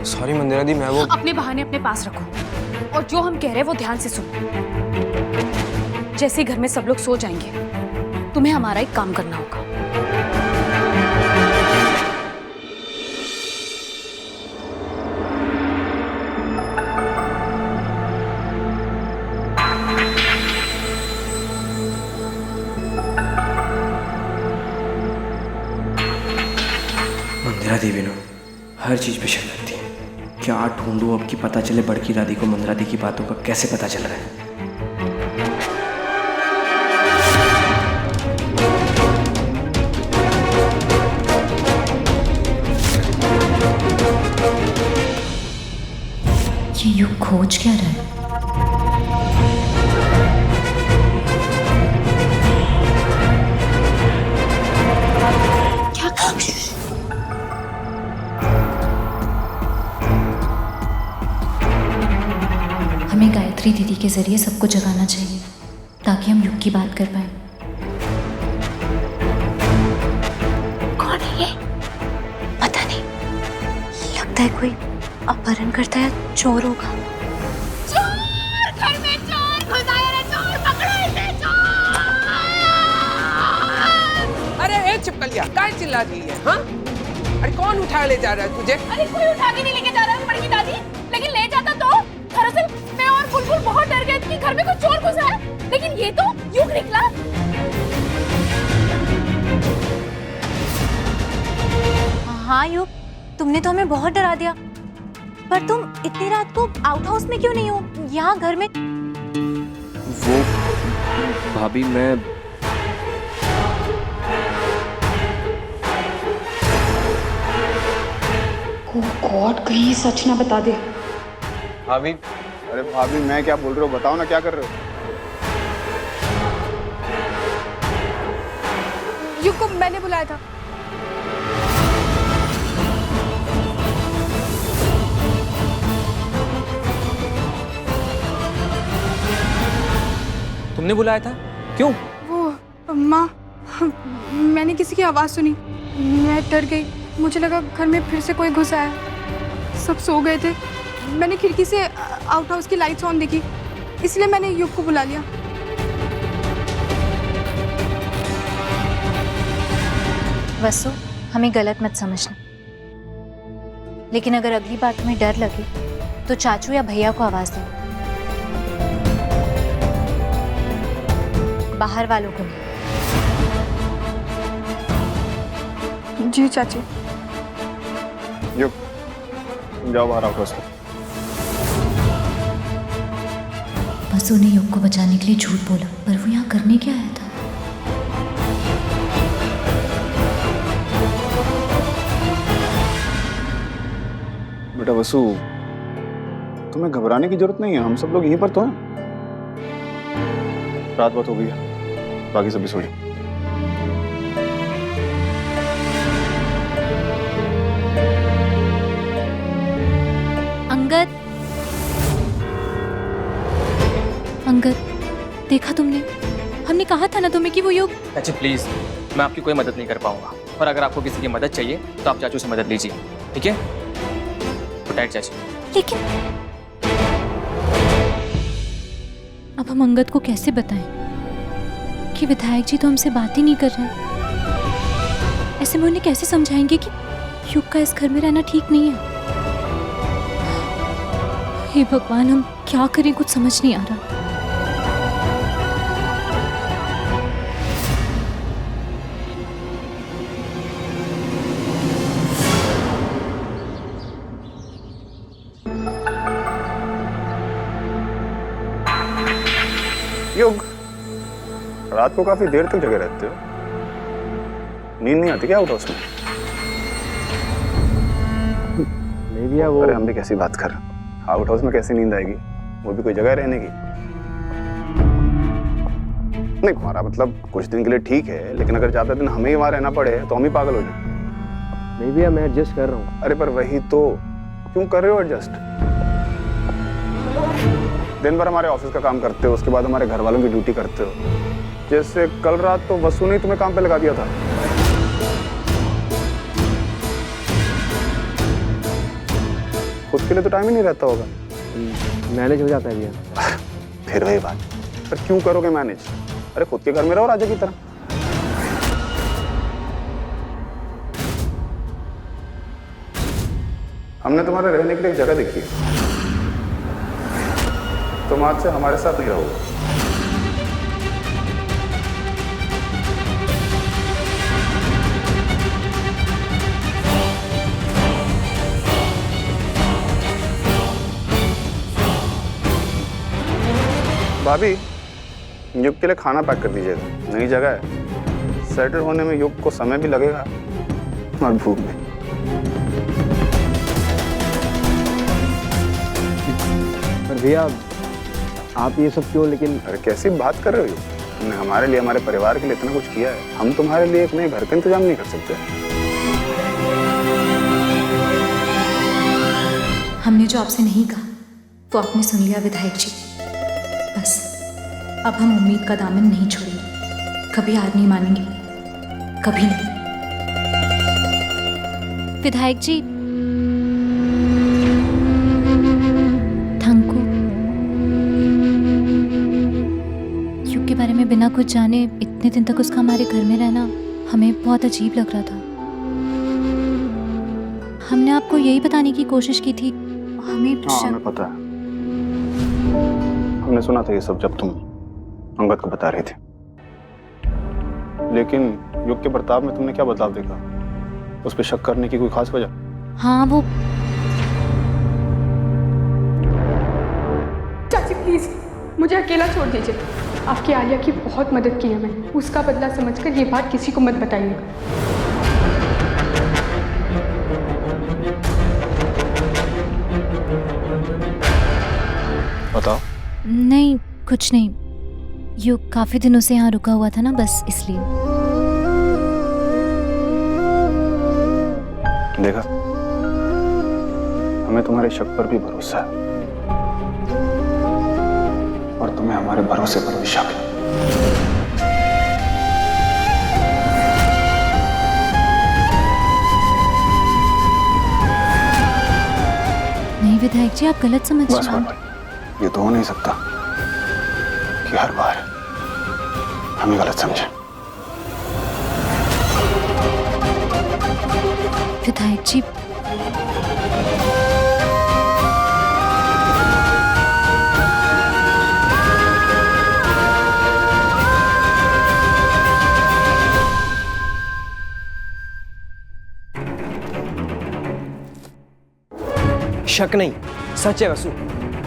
Sorry मंदिरा दी, मैं वो अपने बहाने अपने पास रखो और जो हम कह रहे हैं वो ध्यान से सुनो। जैसे घर में सब लोग सो जाएंगे तुम्हें हमारा एक काम करना होगा। मंदिरा देवी नो हर चीज पे शक करती है। क्या ढूंढूं अब कि पता चले बड़की दादी को मंदिरा दी की बातों का कैसे पता चल रहा है। ये युग खोज क्या रहा है? हमें गायत्री दीदी के जरिए सबको जगाना चाहिए ताकि हम युग की बात कर पाए। कौन है ये? पता नहीं, लगता है कोई अपहरण करता है, चोर होगा। चोर! घर में चोर! घुस आया रे चोर! पकड़ो इसे चोर! अरे ए चिपकलिया, काय चिल्ला रही है? हाँ? अरे कौन उठा ले जा रहा है तुझे? अरे कोई उठा के नहीं लेके जा रहा है बड़की दादी, लेकिन ले जाता तो। दरअसल मैं और बुलबुल बहुत डर गए कि घर में कोई चोर घुसा है, लेकिन ये तो युग निकला। हाँ युग, तुमने तो हमें बहुत डरा दिया। पर तुम इतनी रात को आउट हाउस में क्यों नहीं हो? यहाँ घर में। वो भाभी मैं गॉड, कहीं सच ना बता दे। भाभी, अरे भाभी मैं क्या बोल रहे हो, बताओ ना क्या कर रहे हो? युग को मैंने बुलाया था। तुमने बुलाया था? क्यों? वो माँ, मैंने किसी की आवाज़ सुनी, मैं डर गई। मुझे लगा घर में फिर से कोई घुस आया। सब सो गए थे। मैंने खिड़की से आउट हाउस की लाइट्स ऑन देखी, इसलिए मैंने युग को बुला लिया। वसु, हमें गलत मत समझना, लेकिन अगर अगली बार तुम्हें डर लगे तो चाचू या भैया को आवाज दो, बाहर वालों को नहीं। जी चाची। युग, तुम जाओ बाहर, आओ उसको। वसु ने युग को बचाने के लिए झूठ बोला, पर वो यहाँ करने क्या आया था? बेटा वसु, तुम्हें घबराने की जरूरत नहीं है, हम सब लोग यहीं पर तो हैं। रात बहुत हो गई है, बाकी सब भी सो जाओ। अंगद, अंगद, देखा तुमने? हमने कहा था ना तुम्हें कि वो युग। चाची प्लीज, मैं आपकी कोई मदद नहीं कर पाऊंगा, और अगर आपको किसी की मदद चाहिए तो आप चाचू से मदद लीजिए, ठीक है? गुड नाइट चाची। लेकिन अब हम अंगद को कैसे बताएं कि विधायक जी तो हमसे बात ही नहीं कर रहे हैं? ऐसे में उन्हें कैसे समझाएंगे कि युग का इस घर में रहना ठीक नहीं है? हे भगवान, हम क्या करें, कुछ समझ नहीं आ रहा। युग, रात को काफी देर तक जगे रहते हो, नींद नहीं आती क्या आउट हाउस में? नहीं भैया वो अरे हम भी कैसी बात कर, आउट हाउस में कैसी नींद आएगी? वो भी कोई जगह है रहने की? नहीं, हमारा मतलब कुछ दिन के लिए ठीक है, लेकिन अगर ज्यादा दिन हमें ही वहां रहना पड़े तो हम ही पागल हो जाए। नहीं भैया, मैं एडजस्ट कर रहा हूँ। अरे पर वही तो, क्यों कर रहे हो एडजस्ट? दिन भर हमारे ऑफिस का काम करते हो, उसके बाद हमारे घर वालों की ड्यूटी करते हो। जैसे कल रात तो वसु ने तुम्हें काम पे लगा दिया था। खुद के लिए तो टाइम ही नहीं रहता होगा। मैनेज हो जाता है भैया। फिर वही बात, पर क्यों करोगे मैनेज? अरे खुद के घर में रहो राजा की तरह। हमने तुम्हारे रहने के लिए एक जगह देखी है, तुम आज से हमारे साथ नहीं रहोगे। भाभी, युग के लिए खाना पैक कर दीजिएगा, नई जगह है, सेटल होने में युग को समय भी लगेगा और भूख भी। पर भैया आप ये सब क्यों? लेकिन अरे कैसी बात कर रहे हो? तुमने हमारे लिए, हमारे परिवार के लिए इतना कुछ किया है, हम तुम्हारे लिए एक नए घर का इंतजाम नहीं कर सकते? हमने जो आपसे नहीं कहा वो आपने सुन लिया विधायक जी। बस अब हम उम्मीद का दामन नहीं छोड़ेंगे, कभी हार नहीं मानेंगे, कभी नहीं। विधायक जी, थैंक यू। युग के बारे में बिना कुछ जाने इतने दिन तक उसका हमारे घर में रहना हमें बहुत अजीब लग रहा था। हमने आपको यही बताने की कोशिश की थी, हमें हमें पता है, हमने सुना था ये सब जब तुम अंगद को बता रहे थे। लेकिन युग के बर्ताव में तुमने क्या बदलाव देखा? उस पर शक करने की कोई खास वजह? हाँ, वो चाची प्लीज मुझे अकेला छोड़ दीजिए। आपकी आलिया की बहुत मदद की है मैंने, उसका बदला समझकर ये बात किसी को मत बताइएगा। बताओ। नहीं, कुछ नहीं। युग काफी दिनों से यहाँ रुका हुआ था ना, बस इसलिए। देखा, हमें तुम्हारे शक पर भी भरोसा है और तुम्हें हमारे भरोसे पर भी शक है। नहीं विधायक जी, आप गलत समझ बस रहे हैं। ये तो हो नहीं सकता कि हर बार हमें गलत समझे। विधायक जी, शक नहीं, सच है वसु।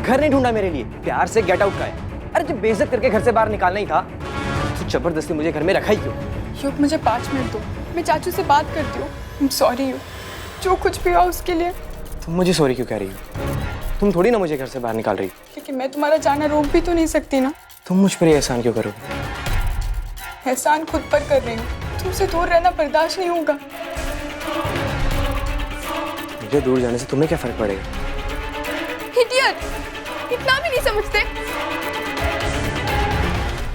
घर नहीं ढूंढा मेरे लिए, प्यार से गेट आउट का है। अरे जब बेइज्जत करके घर से बाहर निकालना ही था तो जबरदस्ती मुझे घर में रखा ही क्यों? युग मुझे 5 मिनट दो, मैं चाचू से बात करती हूँ। I'm sorry युग, जो कुछ भी हुआ उसके लिए। तुम मुझे सॉरी क्यों कह रही हो? तुम थोड़ी ना मुझे घर से बाहर निकाल रही हो। लेकिन मैं तुम्हारा जाना रोक भी तो नहीं सकती ना। तुम मुझ पर ये एहसान क्यों करोगे? एहसान खुद पर कर रही हूँ, तुमसे दूर रहना बर्दाश्त नहीं होगा। मुझे दूर जाने से तुम्हें क्या फर्क पड़ेगा? इडियट, इतना भी नहीं समझते।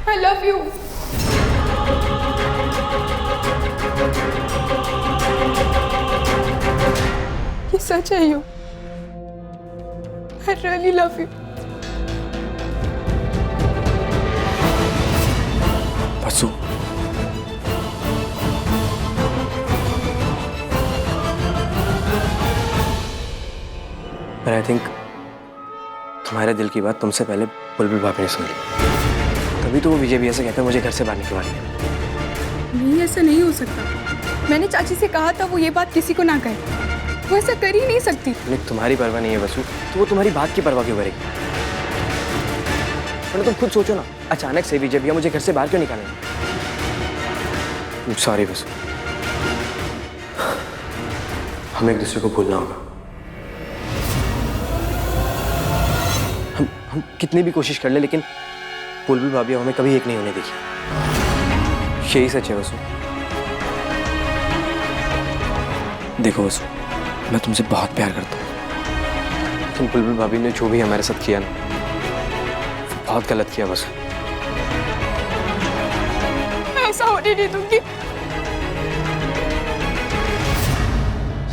I love you. ये सच है you. I really love you. वसु, पर आई थिंक तुम्हारे दिल की बात तुमसे पहले बुलबुल भाभी ने सुन ली, तभी तो वो विजय भी ऐसे कहकर मुझे घर से बाहर निकलवा दिया। नहीं, ऐसा नहीं हो सकता। मैंने चाची से कहा था वो ये बात किसी को ना कहे, वो ऐसा कर ही नहीं सकती। नहीं, तुम्हारी परवाह नहीं है वसु, तो वो तुम्हारी बात की परवाह क्यों करेगी? पर तुम खुद सोचो ना, अचानक से विजय भैया मुझे घर से बाहर क्यों निकालेंगे? सॉरी वसु, हमें एक दूसरे को भूलना होगा। हम कितनी भी कोशिश कर ले, लेकिन बुलबुल भाभी हमें कभी एक नहीं होने देखी। यही सच है वसु। देखो वसु, मैं तुमसे बहुत प्यार करता हूँ, लेकिन बुलबुल भाभी ने जो भी हमारे साथ किया ना, बहुत गलत किया वसु। ऐसा होने नहीं दूंगी।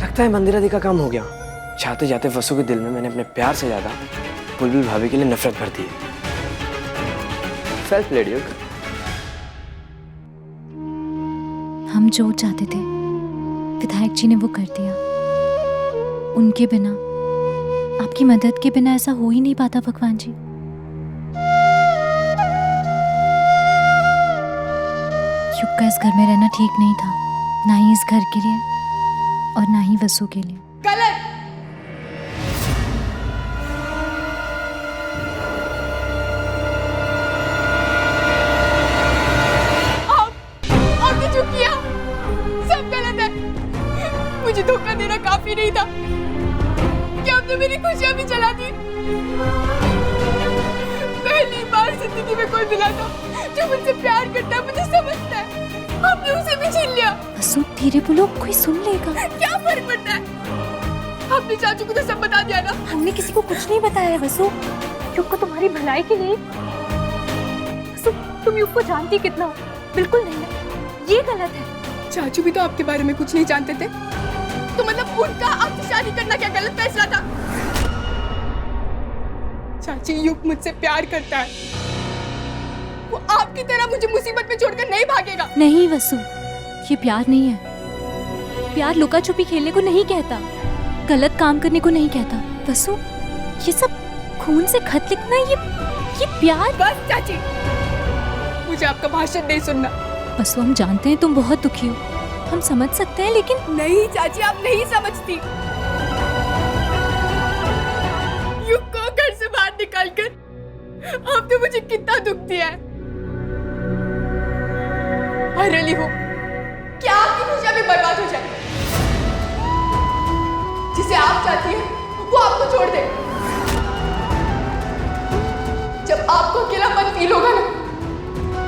लगता है मंदिरादी का काम हो गया। जाते जाते वसु के दिल में मैंने अपने प्यार से ज्यादा बुलबुल भाभी के लिए नफरत भर दी है। सेल्फ प्लेड युग। हम जो चाहते थे विधायक जी ने वो कर दिया। उनके बिना, आपकी मदद के बिना ऐसा हो ही नहीं पाता भगवान जी। युग का इस घर में रहना ठीक नहीं था, ना ही इस घर के लिए और ना ही वसु के लिए। गलत। आपने जो किया सब गलत है। मुझे धोखा देना काफी नहीं था, क्या आपने मेरी खुशियां भी जला दी? पहली बार जिंदगी में कोई मिला था जो मुझसे प्यार करता है, मुझे समझता है। आपने उसे भी छीन लिया। वसु धीरे बोलो, कोई सुन लेगा। क्या फर्क पड़ता है? आपने चाचू को तो सब बता दिया ना। हमने किसी को कुछ नहीं बताया है वसु, युग को तुम्हारी भलाई के लिए। वसु, तुम युग को जानती कितना हो? बिल्कुल नहीं है, ये गलत है। चाचू भी तो आपके बारे में कुछ नहीं जानते थे, तो मतलब उनका आपसे शादी करना क्या गलत फैसला था? चाची, युग मुझसे प्यार करता है, वो आपकी तरह मुझे मुसीबत में छोड़कर नहीं भागेगा। नहीं वसु, ये प्यार नहीं है। प्यार लुका छुपी खेलने को नहीं कहता, गलत काम करने को नहीं कहता। वसु, ये सब खून से खत लिखना, ये प्यार। बस चाची, मुझे आपका भाषण नहीं सुनना। वसु, हम जानते हैं तुम बहुत दुखी हो, हम समझ सकते हैं, लेकिन नहीं चाची, आप नहीं समझती। युग को घर से बाहर निकालकर आपने मुझे कितना दुख दिया है। I really hope क्या आपकी खुशियां भी बर्बाद हो जाए। जिसे आप चाहती हैं वो आपको छोड़ दे। जब आपको अकेलापन फील होगा ना,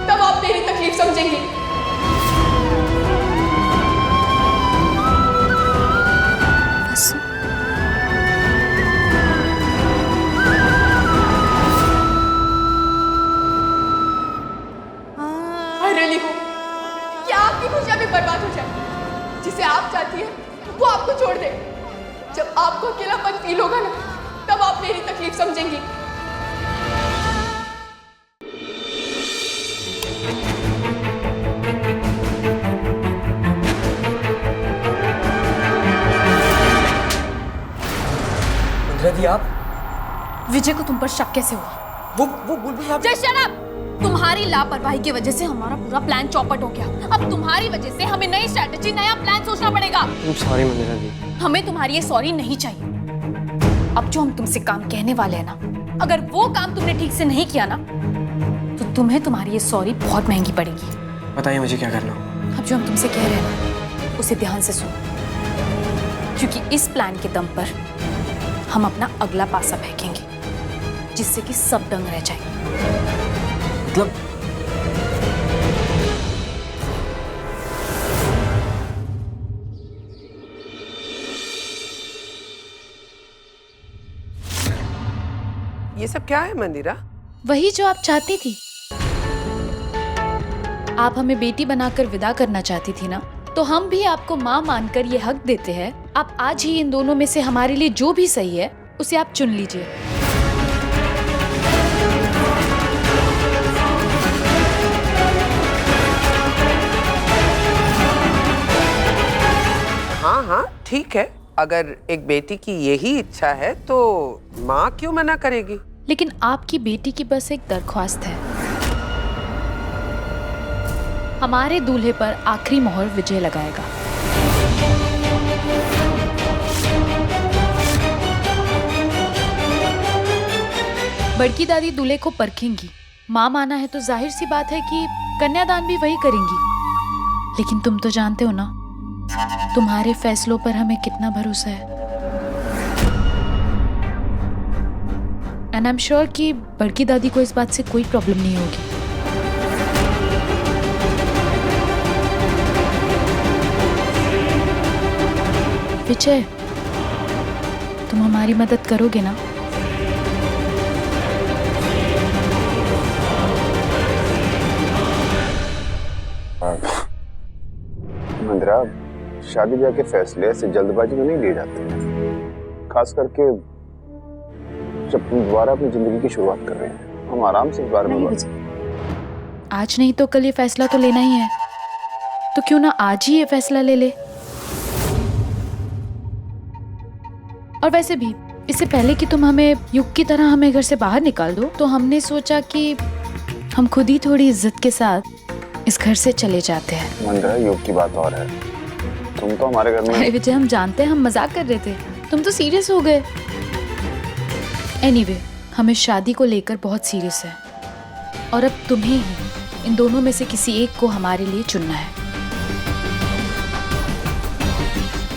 तब आप मेरी तकलीफ समझेंगी। वसु, I really hope क्या आपकी खुशियां भी बर्बाद हो जाए। जिसे आप चाहती हैं वो आपको छोड़ दे। जब आपको अकेलापन फील होगा ना, तब आप मेरी तकलीफ समझेंगी। दी आप विजय को तुम पर शक कैसे हुआ? वो बुलबुल भाभी। जय शराब! तुम्हारी लापरवाही की वजह से हमारा पूरा प्लान चौपट हो गया। अब तुम्हारी वजह से हमें नई स्ट्रैटेजी, नया प्लान सोचना पड़ेगा। सॉरी मंदिरा दी। हमें तुम्हारी ये सॉरी नहीं चाहिए। अब जो हम तुमसे काम कहने वाले हैं ना, अगर वो काम तुमने ठीक से नहीं किया ना, तो तुम्हें तुम्हारी ये सॉरी बहुत महंगी पड़ेगी। बताइए मुझे क्या करना? अब जो हम तुमसे कह रहे हैं ना, उसे ध्यान से सुनो, क्योंकि इस प्लान के दम पर हम अपना अगला पासा फेंकेंगे, जिससे कि सब दंग रह जाए। मतलब ये सब क्या है मंदिरा? वही जो आप चाहती थी। आप हमें बेटी बनाकर विदा करना चाहती थी ना, तो हम भी आपको माँ मानकर ये हक देते हैं, आप आज ही इन दोनों में से हमारे लिए जो भी सही है उसे आप चुन लीजिए। हाँ हाँ ठीक है, अगर एक बेटी की यही इच्छा है तो माँ क्यों मना करेगी? लेकिन आपकी बेटी की बस एक दरख्वास्त है, हमारे दूल्हे पर आखिरी मोहर विजय लगाएगा। बड़की दादी दूल्हे को परखेंगी, माँ माना है तो जाहिर सी बात है कि कन्यादान भी वही करेंगी। लेकिन तुम तो जानते हो ना, तुम्हारे फैसलों पर हमें कितना भरोसा है। एंड आई एम श्योर कि बड़की दादी को इस बात से कोई प्रॉब्लम नहीं होगी। विजय, तुम हमारी मदद करोगे ना? मंदिरा, शादी ब्याह के फैसले ऐसे जल्दबाजी में नहीं लिए जाते। खास करके जब तुम दोबारा अपनी जिंदगी की शुरुआत कर रहे हैं। हम आराम से इस बारे में बात। आज नहीं तो कल ये फैसला तो लेना ही है, तो क्यों ना आज ही ये फैसला ले ले। और वैसे भी इससे पहले कि तुम हमें युग की तरह हमें घर से बाहर निकाल दो, तो हमने सोचा कि हम खुद ही थोड़ी इज्जत के साथ इस घर से चले जाते हैं। मंदिरा, युग की बात और है, तुम तो हमारे घर में। अरे विजय, हम जानते हैं हम मजाक कर रहे थे, तुम तो सीरियस हो गए। एनीवे, हम इस शादी को लेकर बहुत सीरियस है और अब तुम्हें ही इन दोनों में से किसी एक को हमारे लिए चुनना है।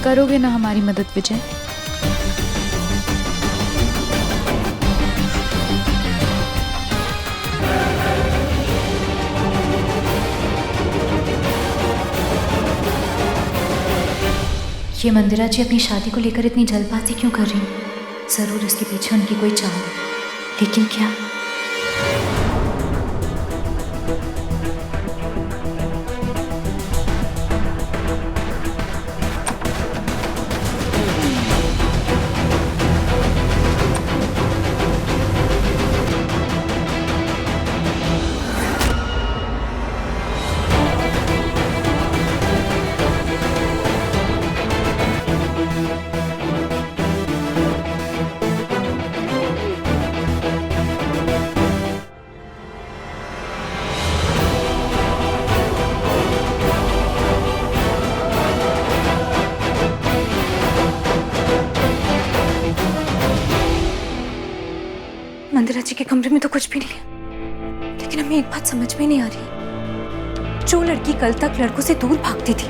करोगे ना हमारी मदद विजय? ये मंदिरा जी अपनी शादी को लेकर इतनी जल्दबाजी क्यों कर रही हैं? जरूर इसके पीछे उनकी कोई चाल है, लेकिन क्या? मंदिरा जी के कमरे में तो कुछ भी नहीं है, लेकिन हमें एक बात समझ में नहीं आ रही। जो लड़की कल तक लड़कों से दूर भागती थी,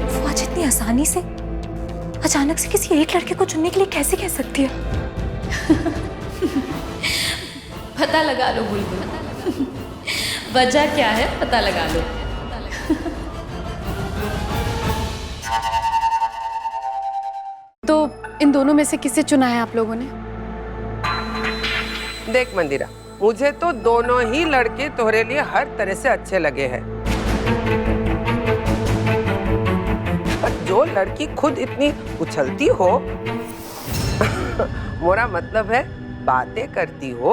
वो आज इतनी आसानी से अचानक से किसी एक लड़के को चुनने के लिए कैसे कह सकती है? पता लगा लो बुलबुल, वजह क्या है पता लगा लो। तो इन दोनों में से किसे चुना है आप लोगों ने? देख मंदिरा, मुझे तो दोनों ही लड़के तुम्हारे लिए हर तरह से अच्छे लगे हैं, पर जो लड़की खुद इतनी उछलती हो मोरा मतलब है बातें करती हो,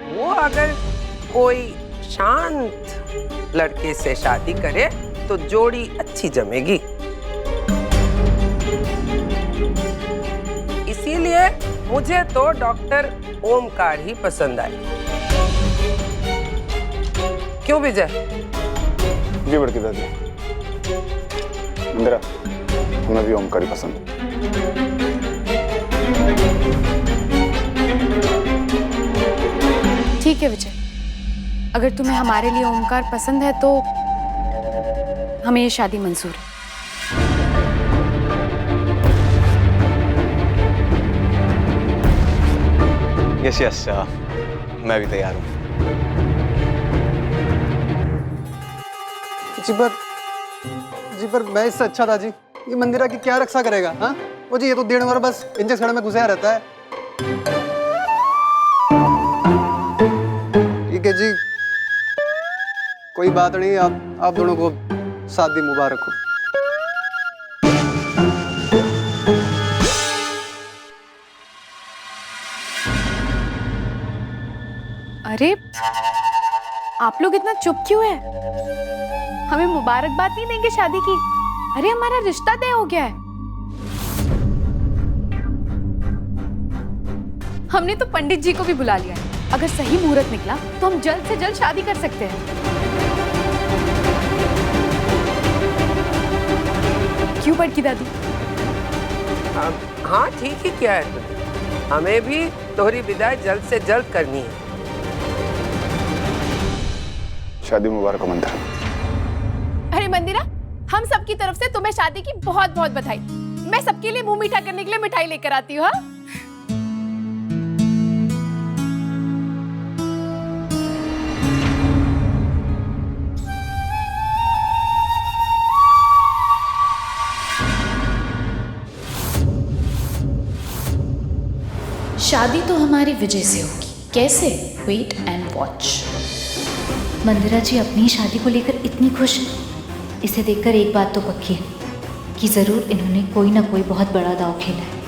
वो अगर कोई शांत लड़के से शादी करे तो जोड़ी अच्छी जमेगी। इसीलिए मुझे तो डॉक्टर ओमकार ही पसंद आए। क्यों विजय? जी बड़की दादी, मंदिरा, हमें भी ओमकार ही पसंद है। ठीक है विजय, अगर तुम्हें हमारे लिए ओमकार पसंद है तो हमें ये शादी मंजूर है। यस यस, मैं भी तैयार हूँ। जी पर मैं इससे अच्छा था जी, ये मंदिरा की क्या रक्षा करेगा? हाँ वो जी, ये तो 1.5 बार बस इंजेक्शन में घुसाया रहता है। ठीक है जी, कोई बात नहीं, आप दोनों को शादी मुबारक हो। अरे आप लोग इतना चुप क्यों है? हमें मुबारकबाद नहीं देंगे शादी की? अरे हमारा रिश्ता तय हो गया है। हमने तो पंडित जी को भी बुला लिया है, अगर सही मुहूर्त निकला तो हम जल्द से जल्द शादी कर सकते हैं। क्यों बड़की दादी? हाँ ठीक ही किया है तुमने, हमें भी तोहरी विदाई जल्द से जल्द करनी है। शादी मुबारक हो मंदिरा। अरे मंदिरा, हम सबकी तरफ से तुम्हें शादी की बहुत बहुत बधाई। मैं सबके लिए मुंह मीठा करने के लिए मिठाई लेकर आती हूँ। हाँ शादी तो हमारी विजय से होगी, कैसे? Wait and watch. Mandira ji अपनी शादी को लेकर इतनी खुश है, इसे देखकर एक बात तो पक्की है कि जरूर इन्होंने कोई ना कोई बहुत बड़ा दांव खेला है।